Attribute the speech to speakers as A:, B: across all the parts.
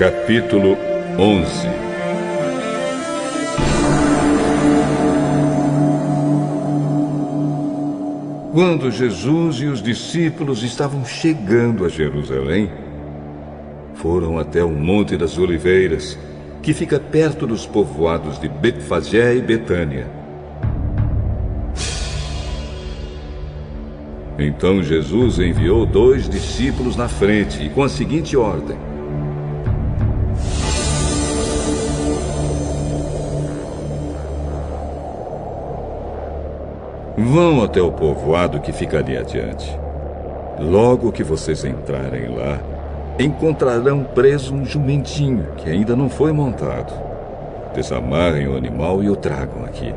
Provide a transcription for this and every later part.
A: Capítulo 11. Quando Jesus e os discípulos estavam chegando a Jerusalém, foram até o Monte das Oliveiras, que fica perto dos povoados de Betfagé e Betânia. Então Jesus enviou 2 discípulos na frente, e com a seguinte ordem: vão até o povoado que fica ali adiante. Logo que vocês entrarem lá, encontrarão preso um jumentinho que ainda não foi montado. Desamarrem o animal e o tragam aqui.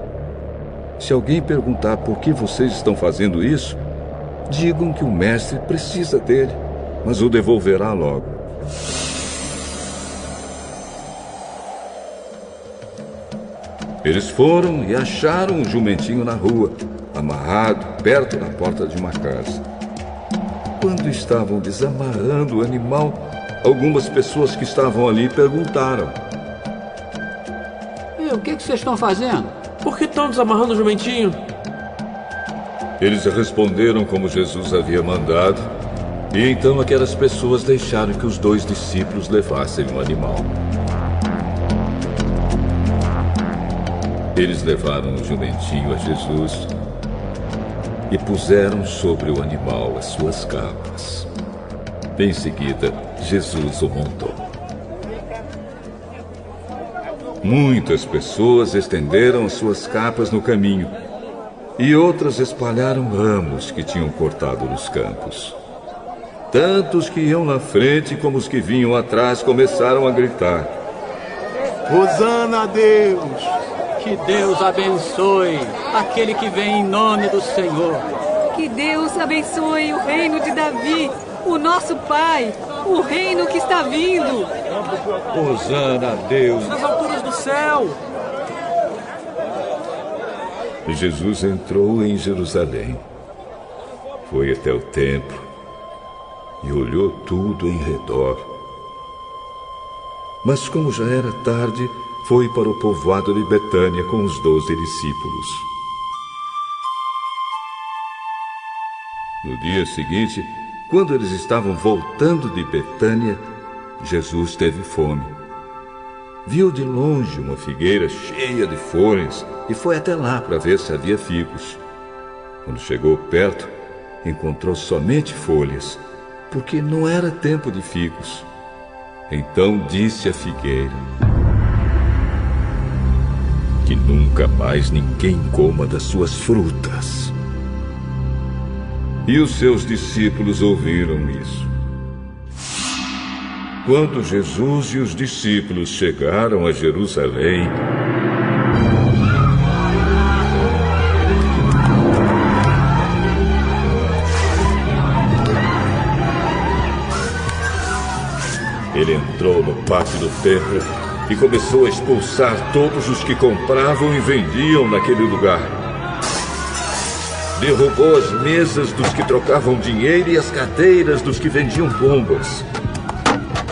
A: Se alguém perguntar por que vocês estão fazendo isso, digam que o mestre precisa dele, mas o devolverá logo. Eles foram e acharam um jumentinho na rua, amarrado perto da porta de uma casa. Quando estavam desamarrando o animal, algumas pessoas que estavam ali perguntaram:
B: o que vocês estão fazendo?
C: Por que estão desamarrando o jumentinho?
A: Eles responderam como Jesus havia mandado, e então aquelas pessoas deixaram que os 2 discípulos levassem o animal. Eles levaram o jumentinho a Jesus e puseram sobre o animal as suas capas. Em seguida, Jesus o montou. Muitas pessoas estenderam as suas capas no caminho, e outras espalharam ramos que tinham cortado nos campos. Tanto os que iam na frente como os que vinham atrás começaram a gritar:
D: Hosana a Deus!
B: Que Deus abençoe aquele que vem em nome do Senhor.
E: Que Deus abençoe o reino de Davi, o nosso Pai, o reino que está vindo.
A: Hosana a Deus
C: nas alturas do céu!
A: Jesus entrou em Jerusalém, foi até o templo e olhou tudo em redor. Mas como já era tarde, foi para o povoado de Betânia com os 12 discípulos. No dia seguinte, quando eles estavam voltando de Betânia, Jesus teve fome. Viu de longe uma figueira cheia de folhas e foi até lá para ver se havia figos. Quando chegou perto, encontrou somente folhas, porque não era tempo de figos. Então disse à figueira: que nunca mais ninguém coma das suas frutas. E os seus discípulos ouviram isso. Quando Jesus e os discípulos chegaram a Jerusalém, ele entrou no pátio do templo e começou a expulsar todos os que compravam e vendiam naquele lugar. Derrubou as mesas dos que trocavam dinheiro e as cadeiras dos que vendiam bombas.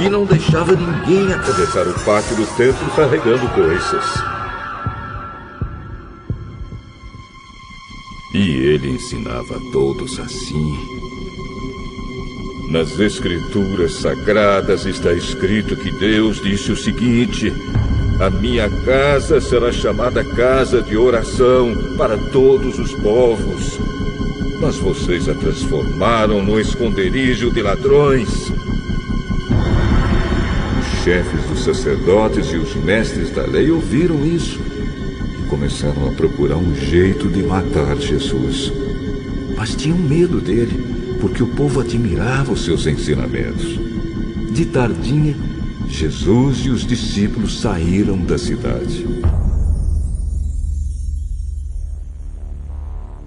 A: E não deixava ninguém atravessar o pátio do templo carregando coisas. E ele ensinava a todos assim. Nas Escrituras Sagradas está escrito que Deus disse o seguinte: a minha casa será chamada casa de oração para todos os povos. Mas vocês a transformaram no esconderijo de ladrões. Os chefes dos sacerdotes e os mestres da lei ouviram isso e começaram a procurar um jeito de matar Jesus. Mas tinham medo dele, porque o povo admirava os seus ensinamentos. De tardinha, Jesus e os discípulos saíram da cidade.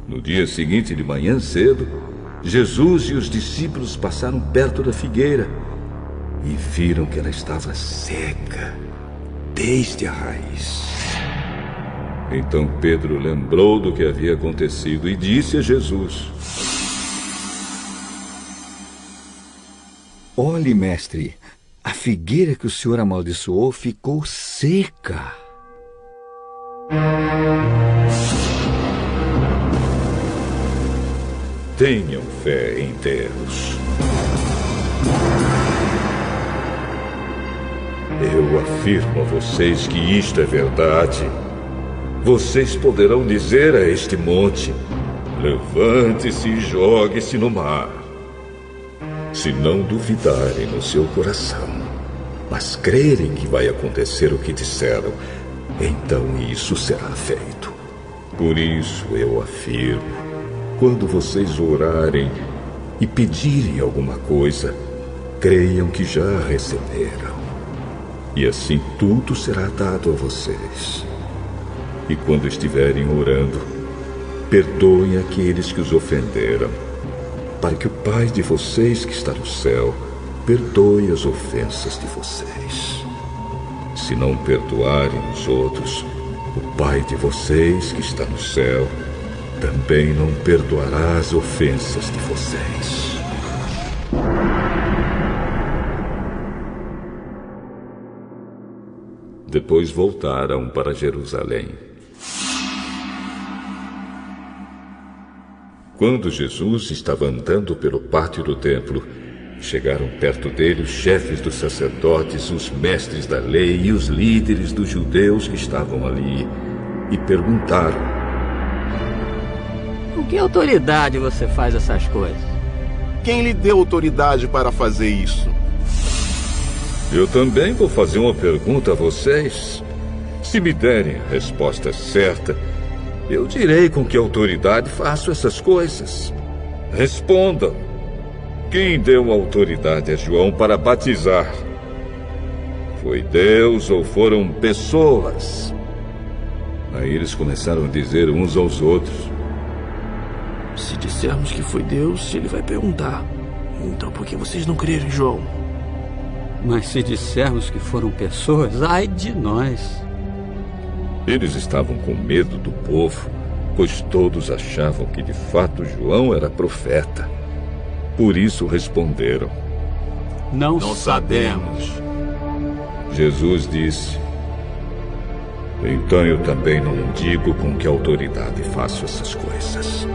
A: No dia seguinte, de manhã cedo, Jesus e os discípulos passaram perto da figueira e viram que ela estava seca, desde a raiz. Então Pedro lembrou do que havia acontecido e disse a Jesus:
F: Olhe, mestre, A figueira que o senhor amaldiçoou ficou seca.
A: Tenham fé em Deus. Eu afirmo a vocês que isto é verdade. Vocês poderão dizer a este monte: levante-se e jogue-se no mar. Se não duvidarem no seu coração, mas crerem que vai acontecer o que disseram, então isso será feito. Por isso eu afirmo: quando vocês orarem e pedirem alguma coisa, creiam que já receberam. E assim tudo será dado a vocês. E quando estiverem orando, perdoem aqueles que os ofenderam, para que o Pai de vocês que está no céu perdoe as ofensas de vocês. Se não perdoarem os outros, o Pai de vocês que está no céu também não perdoará as ofensas de vocês. Depois voltaram para Jerusalém. Quando Jesus estava andando pelo pátio do templo, chegaram perto dele os chefes dos sacerdotes, os mestres da lei e os líderes dos judeus que estavam ali e perguntaram:
B: Com que autoridade você faz essas coisas?
D: Quem lhe deu autoridade para fazer isso?
A: Eu também vou fazer uma pergunta a vocês. Se me derem a resposta certa, eu direi com que autoridade faço essas coisas. Respondam. Quem deu autoridade a João para batizar? Foi Deus ou foram pessoas? Aí eles começaram a dizer uns aos outros:
C: Se dissermos que foi Deus, ele vai perguntar: então por que vocês não creram em João?
B: Mas se dissermos que foram pessoas, ai de nós.
A: Eles estavam com medo do povo, pois todos achavam que de fato João era profeta. Por isso responderam:
B: Não sabemos.
A: Jesus disse: Então eu também não digo com que autoridade faço essas coisas.